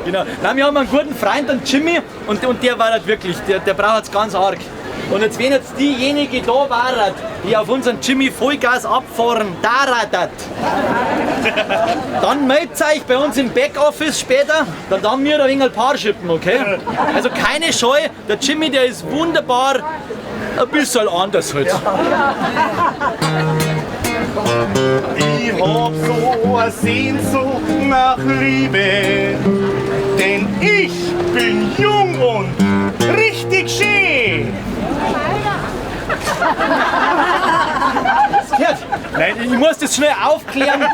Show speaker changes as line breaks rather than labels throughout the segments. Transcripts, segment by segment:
Genau. Nein, wir haben einen guten Freund, den Jimmy, und der war halt wirklich, der braucht es ganz arg. Und jetzt, wenn jetzt diejenige da war, die auf unseren Jimmy Vollgas abfahren, dann meldet euch bei uns im Backoffice später, dann haben wir ein wenig Paar schippen, okay? Also keine Scheu, der Jimmy, der ist wunderbar, ein bisschen anders halt.
Ich hab so eine Sehnsucht nach Liebe, denn ich bin jung und richtig schön.
Nein, ich muss das schnell aufklären,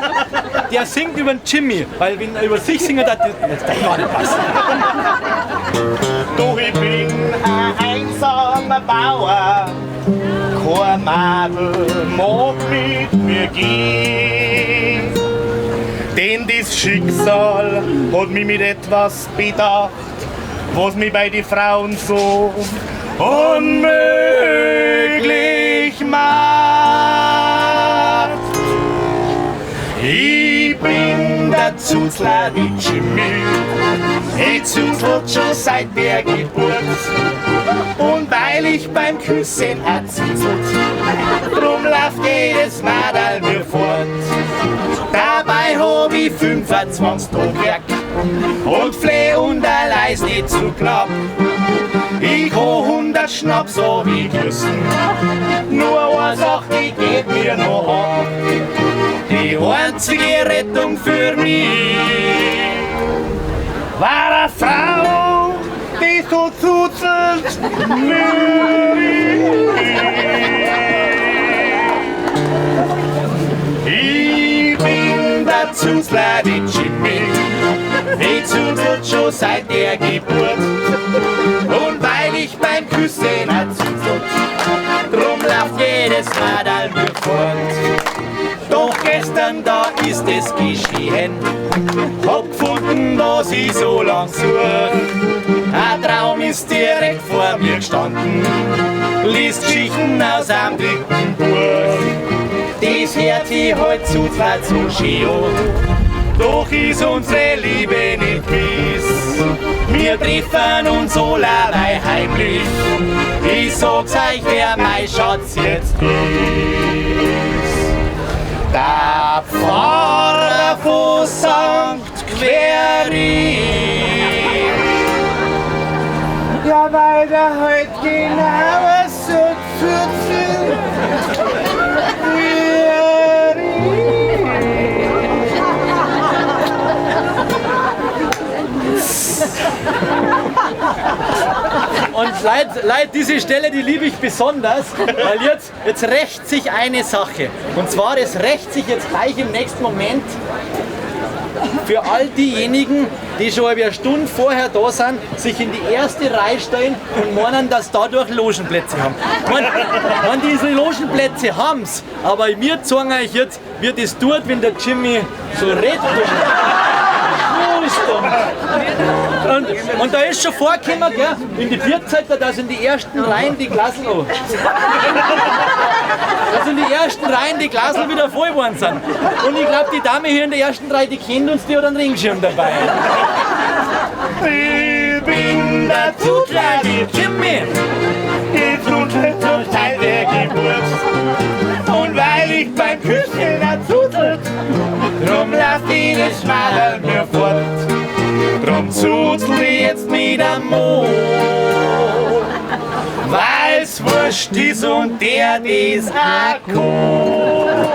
der singt über den Jimmy, weil wenn er über sich singt, das kann gar nicht passen.
Doch ich bin ein einsamer Bauer, kein Madel mag mit mir gehen. Denn das Schicksal hat mich mit etwas bedacht, was mich bei den Frauen so unmöglich macht. Ich bin der Zuzler, die Jimmy, ich zuzelt schon seit der Geburt. Und weil ich beim Küssen erzuzelt, drum läuft jedes Madel mir fort. Dabei hab ich 25 Tagwerk und Fleh und allein ist nicht zu knapp. Ich hab 100 Schnaps, so wie Küssen, nur eine Sache, die geht mir noch ab. Die einzige Rettung für mich war eine Frau, die so zuzelt ich bin der Zuzler, die Jimmy, ich zuzelt schon seit der Geburt. Und weil ich beim Küssen erzuzelt, drum läuft jedes Madel mir fort. Doch gestern, da ist es geschehen, hab gefunden, was ich so lang such. Ein Traum ist direkt vor mir gestanden, liest Geschichten aus einem dicken Buch. Das hört sich halt zu zwar zu schön an, doch ist unsere Liebe nicht gewiss. Wir treffen uns allerlei heimlich, ich sag's euch, wer mein Schatz jetzt ist. Der Pfarrer von St. Querin, ja, weil der heute genau so Querin.
Und Leute, diese Stelle, die liebe ich besonders, weil jetzt rächt sich eine Sache. Und zwar, es rächt sich jetzt gleich im nächsten Moment für all diejenigen, die schon eine Stunde vorher da sind, sich in die erste Reihe stellen und meinen, dass dadurch Logenplätze haben. Man diese Logenplätze haben's, aber wir zeigen euch jetzt, wie das tut, wenn der Jimmy so redet. Und da ist schon vorgekommen, gell, in die Vierzeiter, dass in die ersten Reihen die Glasel dass in die ersten Reihen die Glasel wieder voll geworden sind. Und ich glaube, die Dame hier in der ersten Reihe, die kennt uns, die hat einen Ringschirm dabei.
Ich bin der Zuzler, die Jimmy, ich zuzelt zum Teil der Geburt. Und weil ich beim Küssen erzuzelt, drum läuft jedes Madel mir fort. Drum zuzel ich jetzt mit am Mond, weil's wurscht ist und der das auch kann.